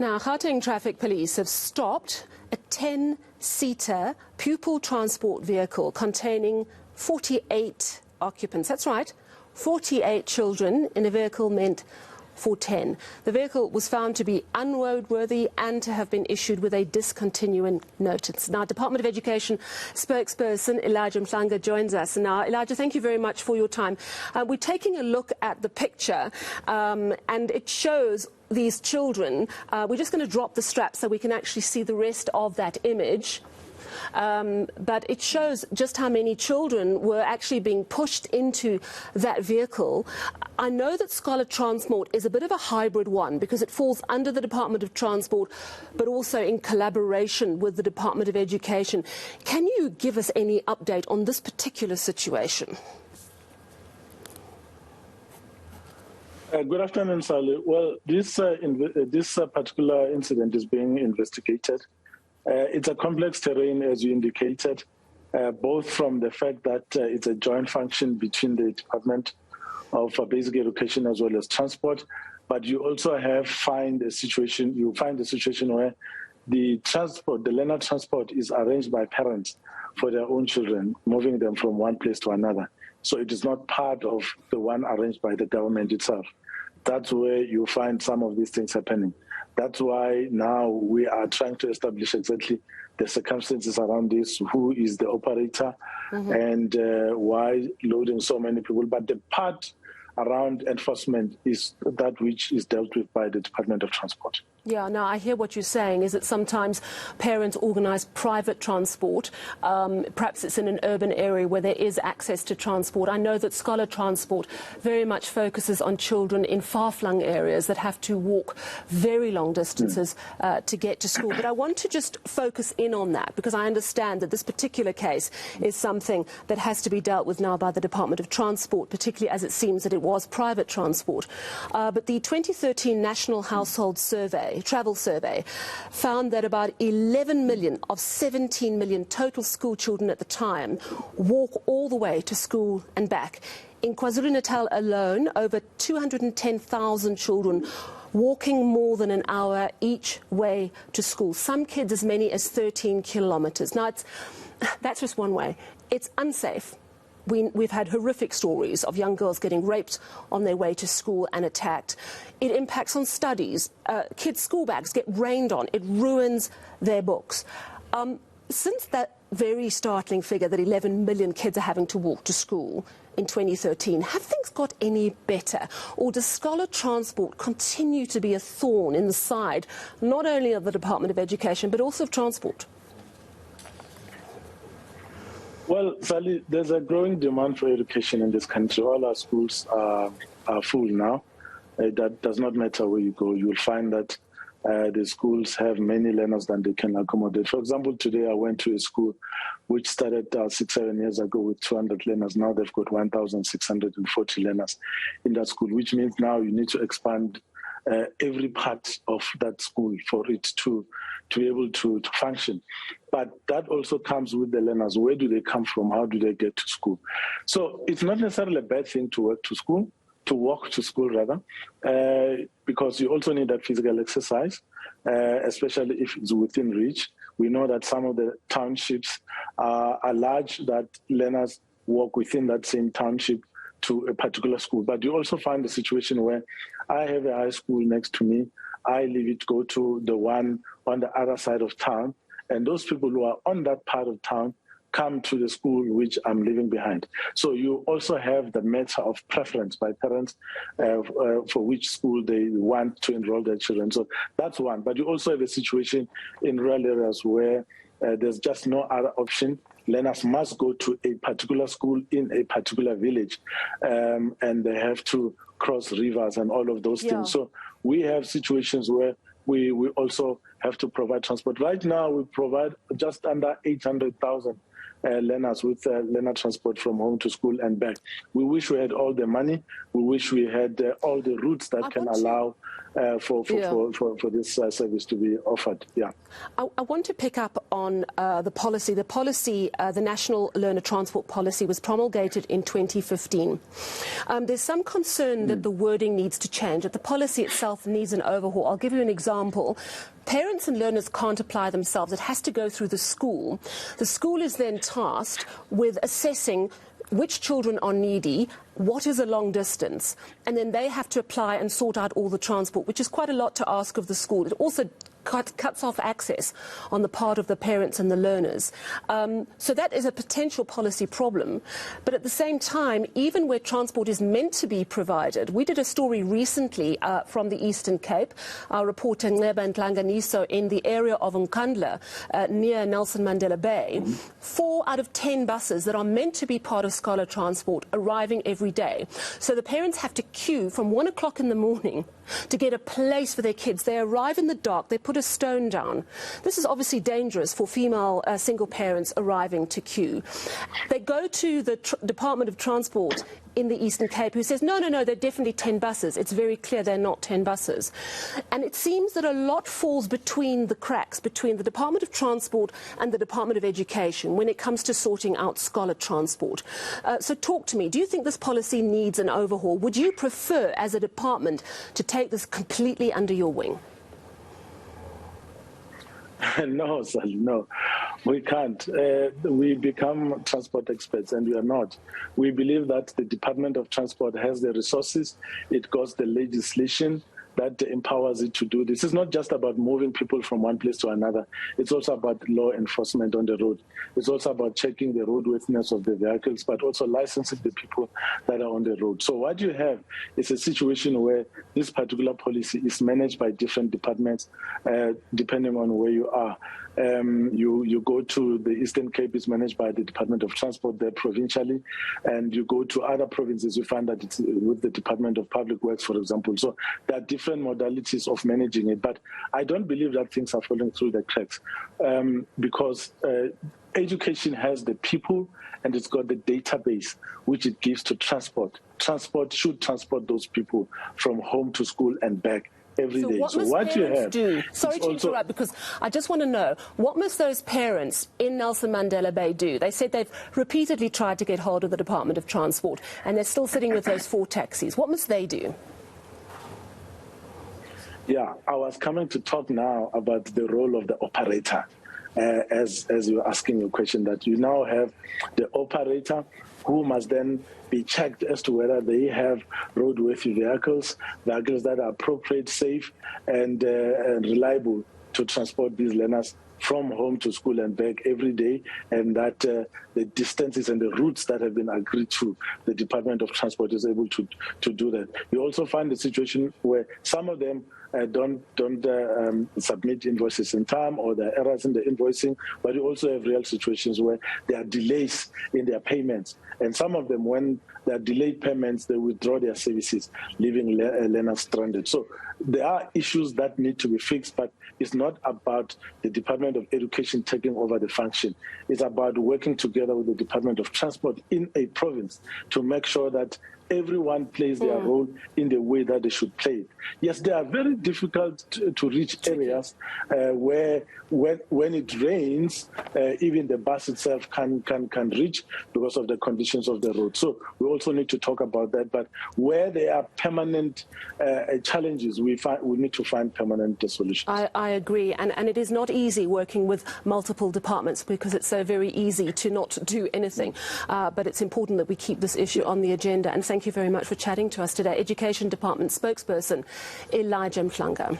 Now, Gauteng Traffic Police have stopped a 10-seater pupil transport vehicle containing 48 occupants. That's right, 48 children in a vehicle meant for 10. The vehicle was found to be unroadworthy and to have been issued with a discontinuance notice. Now, Department of Education spokesperson Elijah Mhlanga joins us. Now, Elijah, thank you very much for your time. We're taking a look at the picture and it shows these children. We're just going to drop the strap so we can actually see the rest of that image. But it shows just how many children were actually being pushed into that vehicle. I know that Scholar Transport is a bit of a hybrid one because it falls under the Department of Transport, but also in collaboration with the Department of Education. Can you give us any update on this particular situation? Good afternoon, Sally. Well, this particular incident is being investigated. It's a complex terrain, as you indicated, both from the fact that it's a joint function between the Department of Basic Education as well as Transport, but you also find a situation where the learner transport is arranged by parents for their own children, moving them from one place to another. So it is not part of the one arranged by the government itself. That's where you find some of these things happening. That's why now we are trying to establish exactly the circumstances around this, who is the operator, and why loading so many people. But the part around enforcement is that which is dealt with by the Department of Transport. Yeah, now I hear what you're saying is that sometimes parents organise private transport. Perhaps it's in an urban area where there is access to transport. I know that Scholar Transport very much focuses on children in far-flung areas that have to walk very long distances to get to school. But I want to just focus in on that because I understand that this particular case is something that has to be dealt with now by the Department of Transport, particularly as it seems that it was private transport. But the 2013 National Household Travel Survey found that about 11 million of 17 million total school children at the time walk all the way to school and back. In KwaZulu-Natal alone, over 210,000 children walking more than an hour each way to school. Some kids as many as 13 kilometres. Now, that's just one way. It's unsafe. We've had horrific stories of young girls getting raped on their way to school and attacked. It impacts on studies. Kids' school bags get rained on. It ruins their books. Since that very startling figure that 11 million kids are having to walk to school in 2013, have things got any better? Or does Scholar Transport continue to be a thorn in the side, not only of the Department of Education, but also of Transport? Well, Sally, there's a growing demand for education in this country. All our schools are full now. That does not matter where you go. You will find that the schools have many learners than they can accommodate. For example, today I went to a school which started 6-7 years ago with 200 learners. Now they've got 1,640 learners in that school, which means now you need to expand every part of that school for it to be able to function. But that also comes with the learners. Where do they come from? How do they get to school? So it's not necessarily a bad thing to walk to school rather, because you also need that physical exercise, especially if it's within reach. We know that some of the townships are large, that learners walk within that same township to a particular school. But you also find the situation where I have a high school next to me, I leave it, go to the one on the other side of town, and those people who are on that part of town come to the school which I'm leaving behind. So you also have the matter of preference by parents for which school they want to enroll their children. So that's one. But you also have a situation in rural areas where there's just no other option. Learners must go to a particular school in a particular village, and they have to cross rivers and all of those things. So we have situations where we also have to provide transport. Right now, we provide just under 800,000 learners with learner transport from home to school and back. We wish we had all the money. We wish we had all the routes that can allow for this service to be offered. Yeah. I want to pick up on the policy. The National Learner Transport Policy was promulgated in 2015. There's some concern that the wording needs to change, that the policy itself needs an overhaul. I'll give you an example. Parents and learners can't apply themselves. It has to go through the school. The school is then tasked with assessing which children are needy, what is a long distance, and then they have to apply and sort out all the transport, which is quite a lot to ask of the school. It also cuts off access on the part of the parents and the learners. So that is a potential policy problem. But at the same time, even where transport is meant to be provided, we did a story recently from the Eastern Cape, our reporter Elijah Mhlanga in the area of Nkandla near Nelson Mandela Bay. 4 out of 10 buses that are meant to be part of scholar transport arriving every day. So the parents have to queue from 1 o'clock in the morning to get a place for their kids. They arrive in the dark, they put a stone down. This is obviously dangerous for female single parents arriving to queue. They go to the Department of Transport in the Eastern Cape, who says, no, they're definitely 10 buses. It's very clear they're not 10 buses. And it seems that a lot falls between the cracks, between the Department of Transport and the Department of Education when it comes to sorting out scholar transport. So talk to me. Do you think this policy needs an overhaul? Would you prefer, as a department, to take this completely under your wing? No, Sally, no. We can't. We become transport experts, and we are not. We believe that the Department of Transport has the resources. It got the legislation that empowers it to do this. It's not just about moving people from one place to another. It's also about law enforcement on the road. It's also about checking the roadworthiness of the vehicles, but also licensing the people that are on the road. So what you have is a situation where this particular policy is managed by different departments, depending on where you are. You go to the Eastern Cape, is managed by the Department of Transport there provincially, and you go to other provinces, you find that it's with the Department of Public Works, for example. So there are different modalities of managing it, but I don't believe that things are falling through the cracks because education has the people and it's got the database which it gives to transport. Transport should transport those people from home to school and back every day. So what you have do? Sorry to interrupt, because I just want to know, what must those parents in Nelson Mandela Bay do? They said they've repeatedly tried to get hold of the Department of Transport and they're still sitting with those 4 taxis. What must they do? Yeah, I was coming to talk now about the role of the operator. As you were asking your question, that you now have the operator who must then be checked as to whether they have roadworthy vehicles that are appropriate, safe, and reliable to transport these learners from home to school and back every day, and that the distances and the routes that have been agreed to, the Department of Transport is able to do that. You also find the situation where some of them don't submit invoices in time, or there are errors in the invoicing, but you also have real situations where there are delays in their payments. And some of them, when there are delayed payments, they withdraw their services, leaving learners stranded. So there are issues that need to be fixed, but it's not about the Department of Education taking over the function. It's about working together with the Department of Transport in a province to make sure that everyone plays their role in the way that they should play it. Yes, they are very difficult to reach areas where when it rains, even the bus itself can reach because of the conditions of the road. So we also need to talk about that. But where there are permanent challenges, we need to find permanent solutions. I agree. And it is not easy working with multiple departments because it's so very easy to not do anything. But it's important that we keep this issue on the agenda. And thank you very much for chatting to us today. Education Department spokesperson Elijah Mhlanga.